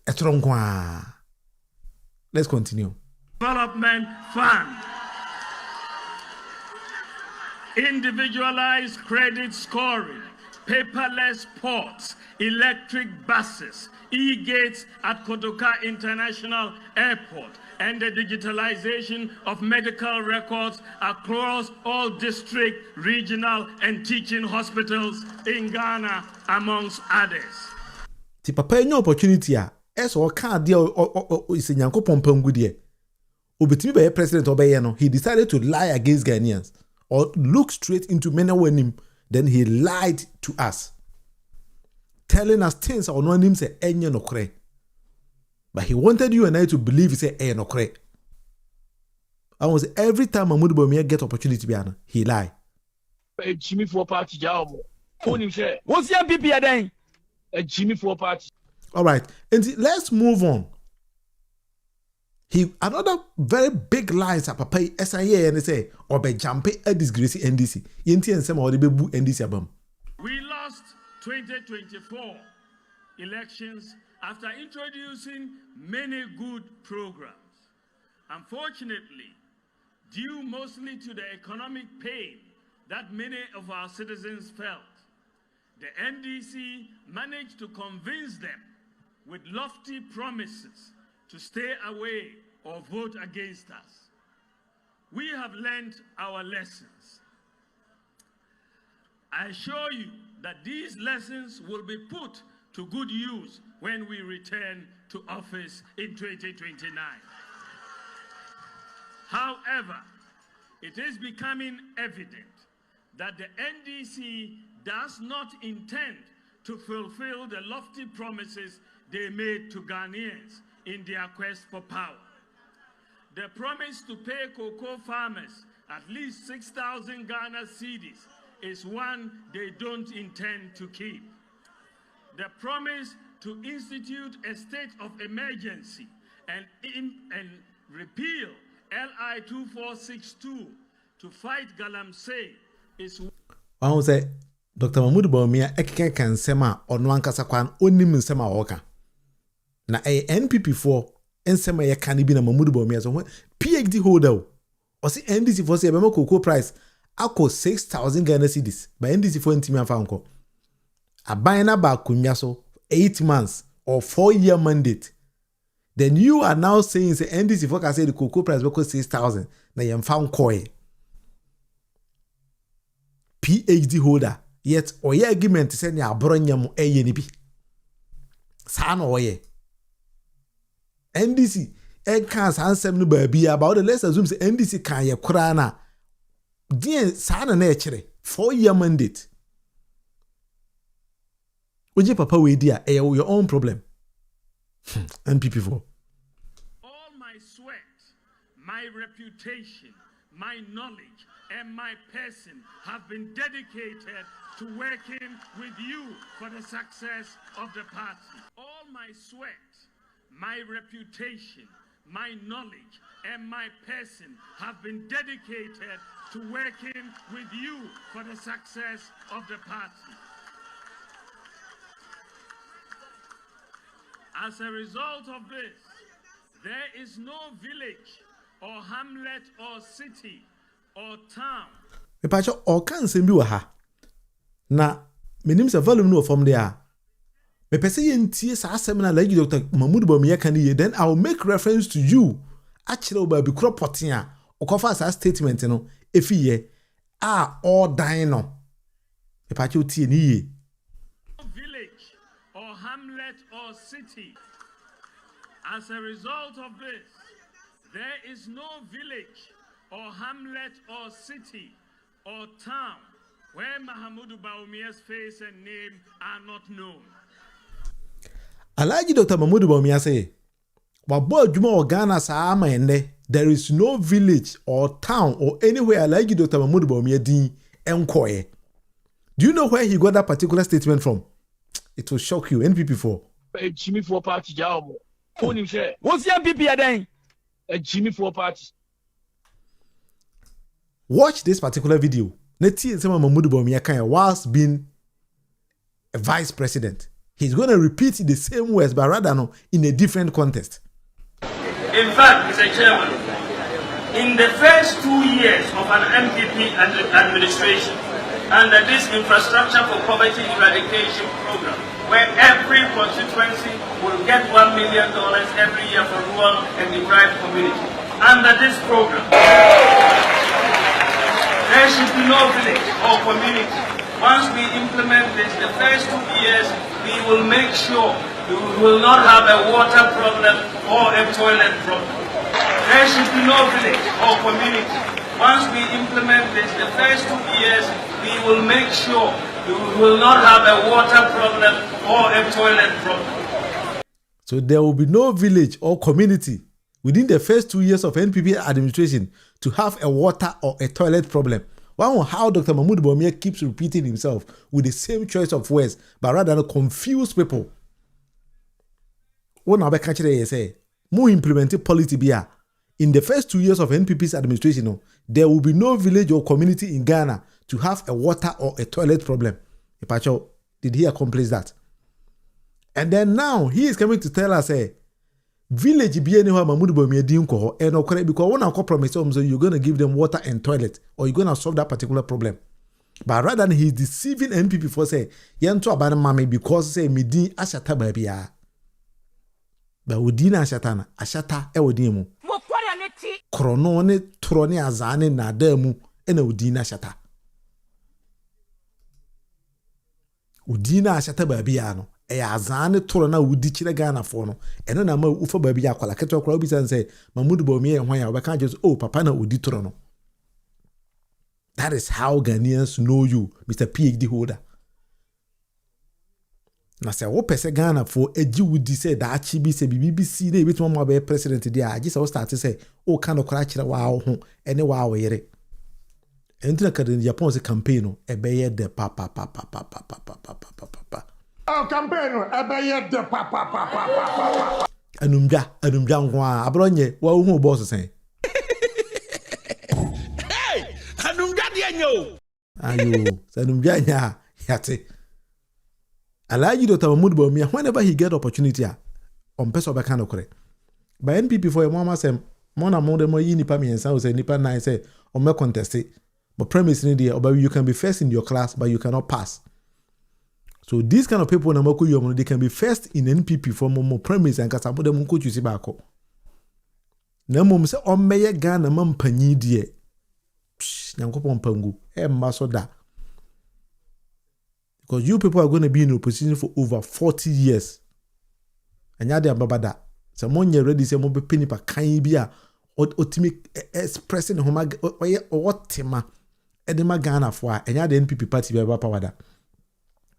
E tronkwa. Let's continue. Development Fund. Individualized credit scoring, paperless ports, electric buses, e-gates at Kotoka International Airport, and the digitalization of medical records across all district, regional, and teaching hospitals in Ghana, amongst others. Ti papa any opportunity eso ka de is Nyankopon pangu de obetimi be president obeye no, he decided to lie against Ghanaians or look straight into many wanim. Then he lied to us, telling us things or no him say enye no kre. But he wanted you and I to believe he say enye no kre. And was every time Mahama Bawumia get opportunity biana, he lie. Jimmy for party job. What's your PP again? Jimmy for party. All right, and let's move on. He another very big lies a papa SIA and say obe jampe a disgrace NDC. Yenti and some or the bebu NDC abam. We lost 2024 elections after introducing many good programs. Unfortunately, due mostly to the economic pain that many of our citizens felt, the NDC managed to convince them with lofty promises to stay away or vote against us. We have learned our lessons. I assure you that these lessons will be put to good use when we return to office in 2029. However, it is becoming evident that the NDC does not intend to fulfill the lofty promises they made to Ghanaians in their quest for power. The promise to pay cocoa farmers at least 6,000 Ghana cedis is one they don't intend to keep. The promise to institute a state of emergency and repeal LI 2462 to fight galamsey is one say Dr. Mahama Bawumia ekeke kan sema ono ankasa kwan onim nsema woka na NPP for ensema ye kan bi na Mahama Bawumia so PhD holder o si NDC for say be ma cocoa price ako 6,000 Ghana cedis by NDC for ntimi afa nko aban na ba kunwa so 8 months or 4-year mandate. Then you are now saying say NDC for can say the cocoa price be 6,000 na ye mfa nko PhD holder yet oye argument say ni abronyam eye ni bi sa na oye NDC e kan sansem no ba bi about the let's assume say NDC kan ye kura na die sa na e kire 4-year mandate oje papa we dia your own problem NPP for all my sweat, my reputation, my knowledge and my person have been dedicated to working with you for the success of the party. All my sweat, my reputation, my knowledge, and my person have been dedicated to working with you for the success of the party. As a result of this, there is no village or hamlet or city or town. Mepacho all can be ha. Na menim se volume no from there. Me pese ye ntie sa seminar like Dr. Bawumia kan ye, then I will make reference to you. Actually oba bi crop potin a okofa sa statement no efi ye all dying no. Mepacho tie ni ye. Village or hamlet or city. As a result of this, there is no village or hamlet or city or town where Mahama Bawumia's face and name are not known. Alhaji Dr. Bawumia say, "Wabo adwuma o Ghana saa ama ende, there is no village or town or anywhere Alhaji Dr. Bawumia din enkoye." Do you know where he got that particular statement from? It will shock you. NPP for. Jimmy for party job. What's your NPP then? Jimmy for party. Watch this particular video. Neti Nsema Mahama Bawumia kan whilst being a vice president. He's going to repeat the same words, but rather no, in a different context. In fact, Mr. Chairman, in the first 2 years of an MPP administration, under this infrastructure for poverty eradication program, where every constituency will get $1 million every year for rural and deprived communities, under this program, there should be no village or community. Once we implement this, the first 2 years, we will make sure we will not have a water problem or a toilet problem. There should be no village or community. Once we implement this, the first 2 years, we will make sure we will not have a water problem or a toilet problem. So there will be no village or community within the first 2 years of NPP administration to have a water or a toilet problem. Wow, how Dr. Mahama Bawumia keeps repeating himself with the same choice of words, but rather than confuse people. What now be catch they say? More implemented policy bia. In the first 2 years of NPP's administration, there will be no village or community in Ghana to have a water or a toilet problem. Epacho, did he accomplish that? And then now he is coming to tell us, village be anywhere Mahama Bawumia din ko and no correct because one of promise so you're going to give them water and toilet or you're going to solve that particular problem. But rather than he's deceiving NPP for say yanto abana mame because say me din ashata ba bia. Ba udina ashata ashata e wodin mu. Krono ne trone azane na adamu e na udina ashata. Udina ashata ba bia no. Eya azane toro na wudi kire Ghana fo no eno na ma ufa ba bi akwala keto akwa obi san say Mahama Bawumia hwan ya obeka just oh papa na odi toro no. That is how Ghanaians know you, Mr. PhD holder. Na say wo pese Ghana fo eji wudi say da achi bi say BBC na ebetimo mo be president dia agi say wo start say o kan okra kire wa ho ene wa wo yere. Entina kadin Japan say campaign no ebeye de papa. Oh, campaign, ebeye de papa. Anumja ngwa abronye wa hu boss say. Hey, anumja de nyo. Ayo, anumja nya yate. Alhaji Dr. Bawumia, whenever he get opportunity on person be kind of correct. By NPP for your mama say mona mo dem yi nipa miensa o say nipa nine say o me contest it. But premise in there, but you can be first in your class, but you cannot pass. So these kind of people na mako yomo they can be first in NPP for more premise and kasabo dem ko chusi baako. Na mom se o meye Ghana mampanyi die. Nyankopon pangu e mma so da. Because you people are going to be in opposition for over 40 years. And yade ambabada. Se monye ready se mo be penny pa kan bi a otimi expressing homa otima edema Ghana for and yade NPP party be power da.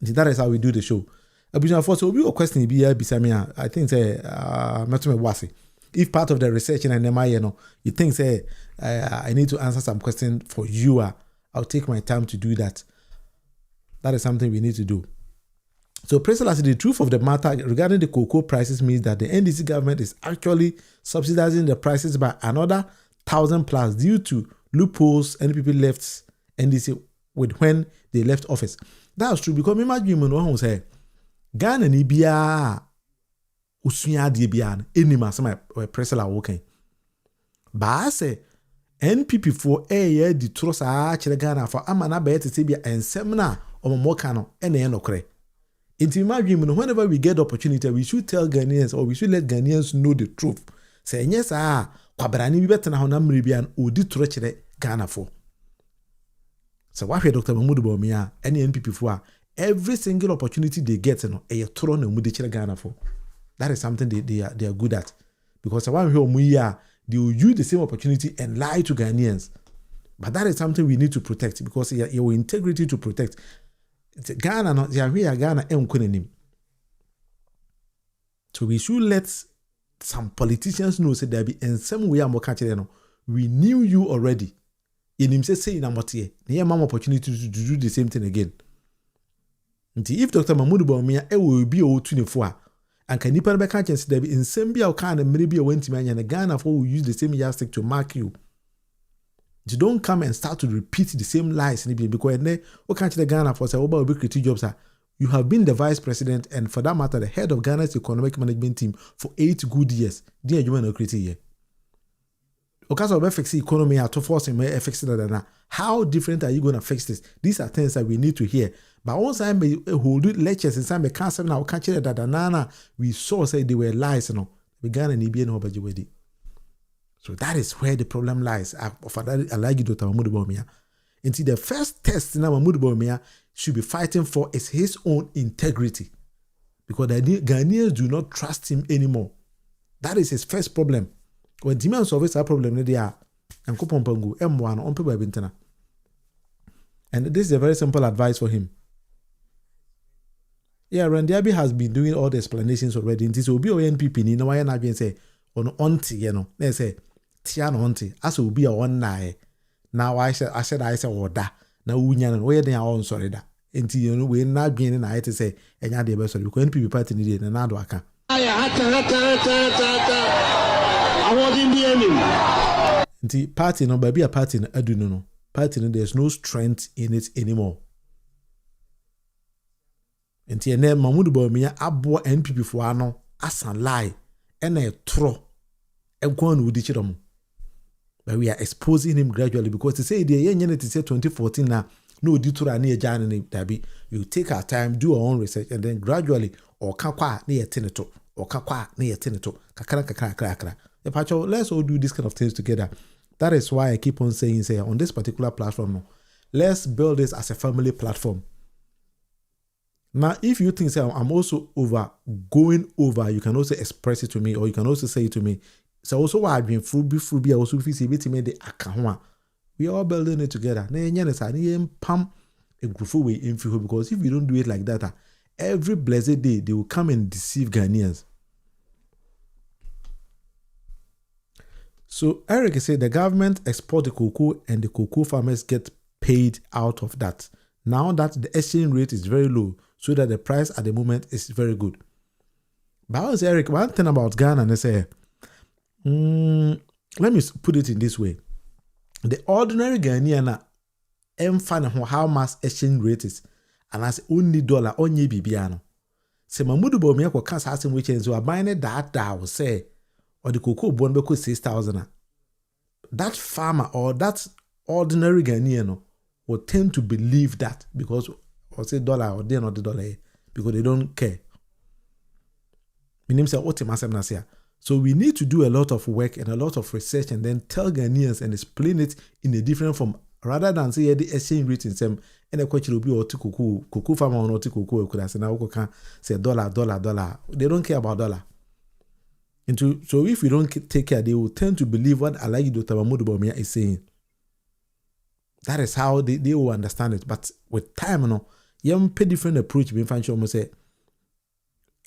That is how we do the show. Abusha for so we a question be bisamia. I think say Metume Wasi. If part of the research in NMI, you think say I need to answer some question for you, I'll take my time to do that. That is something we need to do. So, precisely the truth of the matter regarding the cocoa prices means that the NDC government is actually subsidizing the prices by another 1,000 plus due to loopholes NPP left NDC with when they left office. That's true because imagine when one say Ghana ni biya usunya die biya enima sama precisely working. Ba say NPP for a di trust a chere Ghana for amana be te bia ensem na omomoka no ene nokre. Into my dream, whenever we get the opportunity, we should tell Ghanaians or we should let Ghanaians know the truth. Say yes, kwabrani bi better na honam ribian odi trochere Ghana for. So why Dr. Mahama Bawumia any NPP for every single opportunity they get no e tro na mu de chere Ghana for. That is something they are good at. Because one here they will use the same opportunity and lie to Ghanaians. But that is something we need to protect because your integrity to protect. Ghana no Ghana enkunenim. So we should let some politicians know say there be in some way am catch no. We knew you already. In him say in amotie. Near mam opportunity to do the same thing again. If Dr. Mahama Bawumia will be o 24 and can nipa be catch say there be in some be o kind maybe a went man and Ghana for will use the same yardstick to mark you. You don't come and start to repeat the same lies because we can't the Ghana for say oba create jobs. You have been the vice president and for that matter the head of Ghana's economic management team for 8 good years. Dear you want create here. Because of fix the economy to force him fix it. How different are you going to fix this? These are things that we need to hear. But once I hold lectures and some cancer now catch it that nana we saw say they were lies no. We Ghana ni be no budget. So that is where the problem lies. For that, I like you, Dr. Mahama Bawumia. And see, the first test now Mahama Bawumia should be fighting for is his own integrity. Because the Ghanaians do not trust him anymore. That is his first problem. When Timan solves that problem, they are and M1 on paper bintana. And this is a very simple advice for him. Yeah, Randiabi has been doing all the explanations already. And this will be NPP. You know why I'm say on auntie, you know. They say Tiano auntie, as will be a one night. Now I said order. Now unyan where they are on sorry that. Until you know we're not being in I to say and ya de sorry because NPP party need and another aka. I want in the enemy. The party no baby a party no adu no. Party no there's no strength in it anymore. Until then Mahama Bawumia abo NPP for ano asan lie and a tro and go on with each other. But we are exposing him gradually because they say the year 2014 now no ditura near Jan Dabi. You take our time, do our own research, and then gradually or kakwa near teneto or kakwa near teneto kakra. Let's all do this kind of things together. That is why I keep on saying on this particular platform now, let's build this as a family platform. Now, if you think I'm also going over, you can also express it to me, or you can also say it to me. So also why I've been fruby also see the account. We are all building it together. Because if we don't do it like that, every blessed day they will come and deceive Ghanaians. So Eric said the government export the cocoa and the cocoa farmers get paid out of that. Now that the exchange rate is very low, so that the price at the moment is very good. But I was Eric, one thing about Ghana, and I say, let me put it in this way. The ordinary Ghanaian find how much exchange rate is, and as only dollar only bibiano. Se Mahama Bawumia ko can't ask him which is so I buying that will say, or the cocoa bond be 6,000. That farmer or that ordinary Ghanaian will tend to believe that because or say dollar or they not the dollar because they don't care. So we need to do a lot of work and a lot of research and then tell Ghanaians and explain it in a different form rather than say the exchange rate in some and a question will be or cocoa farmer or not cocoa could say now can say dollar. They don't care about dollar. So if we don't take care, they will tend to believe what Alhaji Dr. Mahama Bawumia is saying. That is how they will understand it. But with time, you pay different approach. Being fine, almost say,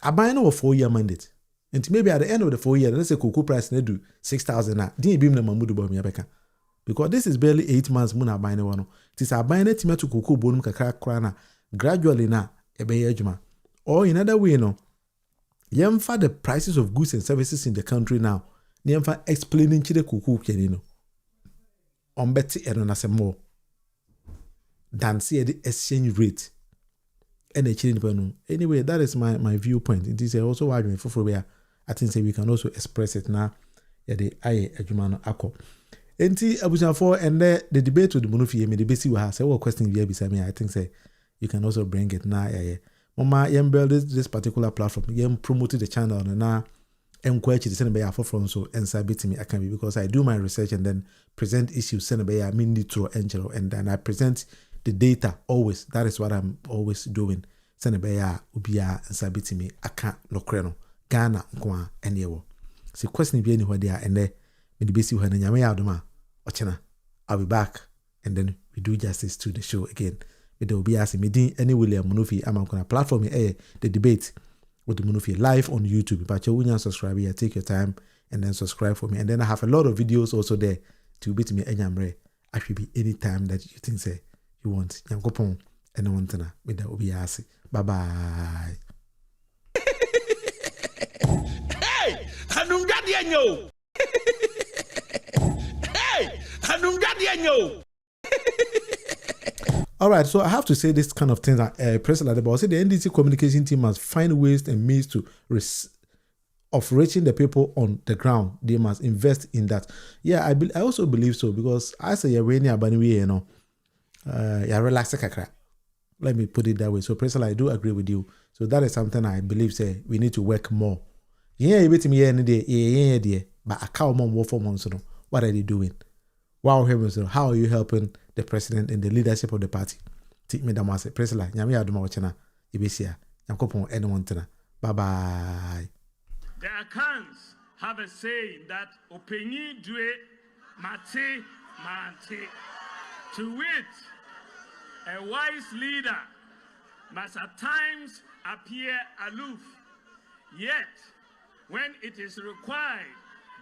I buy a 4-year mandate. And maybe at the end of the 4 years, let's say cocoa price they do 6,000 now. Didn't be Mahama Bawumia beka. Because this is barely 8 months. Muna buying one. It is a buying it to cocoa bonum kakra krana. Gradually na ebe yejuma. Or in other way, no, yemfa the prices of goods and services in the country now. Yemfa explaining chile kuku kenino. Ombeti eno more than see the exchange rate. And a chilling. Anyway, that is my viewpoint. It is also why I think we can also express it now. Yeah, the aye adwumano akọ. Enti abusuafo and the debate with Munufi me the basic we have several questions here beside me. I think say you can also bring it now. Yeah. Mama yem build this particular platform. Yem promote the channel and now encourage the send by from so and sabit me I can be because I do my research and then present issues send by mean through angel and then I present the data always. That is what I'm always doing. Send by ubia and sabit me I can't no Ghana nkwa enyewo. So question be anywhere there and there me the basic when nyame adoma ochena I'll be back and then we do justice to the show again. Me there will be asking me din any William Munufi am on platform the debate with the Munufi live on YouTube. But you will subscribe here, take your time and then subscribe for me. And then I have a lot of videos also there to beat me enyamre. I should be any time that you think say you want. Yankopon and I want to me there will be asking. Bye bye. Hey, hanum gadianyo. Hey, hanum gadianyo. All right, so I have to say this kind of thing that President Adebo said the NDC communication team must find ways and means to of reaching the people on the ground. They must invest in that. Yeah, I also believe so because I say you're really abaniwe, you know, you're relaxed kakra. Let me put it that way. So President, I do agree with you. So that is something I believe say we need to work more. Yeah, you bet me any day, yeah, but I can't more for months. What are they doing? Wow, how are you helping the president and the leadership of the party? Take me the master president. Nyami aduma wachana ibesia. Yankopon anyone tena. Bye bye. The accounts have a saying that openi due mate mante. To wit, a wise leader must at times appear aloof, yet when it is required,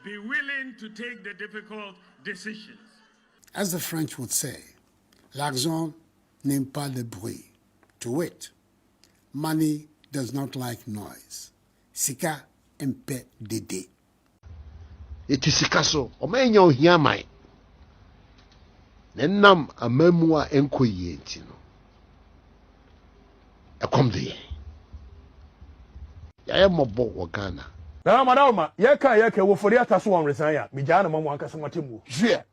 be willing to take the difficult decisions. As the French would say, l'argent n'aime pas le bruit. To wit, money does not like noise. Sika empe dede. Iti sika so, omenya ohia mai. Nenam amamua enko yenti no. Ekom de. Ya mobo wo Ghana. Na madama, yeka wo fori ataso on resan ya. Mi jana mamu anka samatimu. Hwe.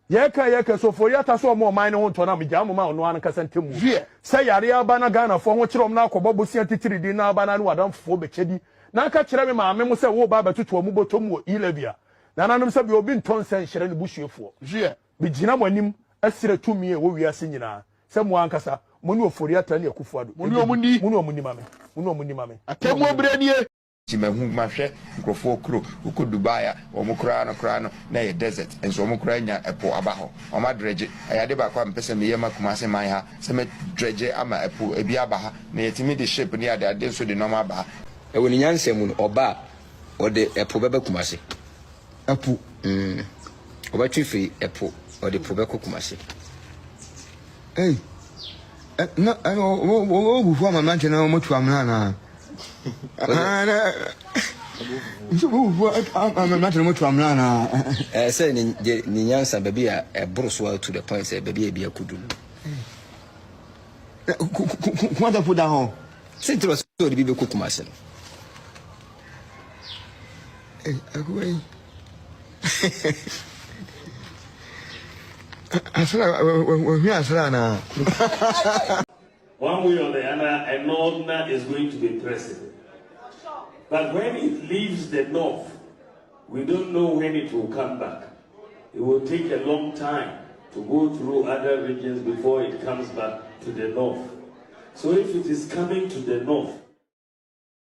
Yeka so fori ataso mo man ho to na mi jana mamu no anka santemu. Hwe. Say yare aba na Ghana fo ho kirom na akobo bosia titiri di na aba na no wadam fo bechedi. Na aka kire me maame mu say wo ba batutu mu botom wo ilebia. Na nanom say bi obi nton sen hyere ne busuefo. Hwe. Mi jina mo anim asire tumi e wo wiase nyina. Say mo ankasa mo ne ofori ata ne akufuado. Mo ne omuni mame. Atemu obrenie. Timahu mahwe nkrofo kro uko Dubai omukura no na ye desert enso omukura nya epo abaho omadreje ayade ba kwa mpese me yema kumase man ha se me dreje ama epo ebi abaha na yetimi de shape ni ade so de normal ba e woni nyanse mu no oba ode epo bebe kumase epo oba twifi epo ode epo beko kumase eh na wo bu fo mama nche na mo tu amna na say ni nyansa baby a ebroso to the point say baby e bia kudu kwanda fuda ho sintro so de bibe kokumase agwai asra na one way or the other, a northerner is going to be president. But when it leaves the north, we don't know when it will come back. It will take a long time to go through other regions before it comes back to the north. So if it is coming to the north,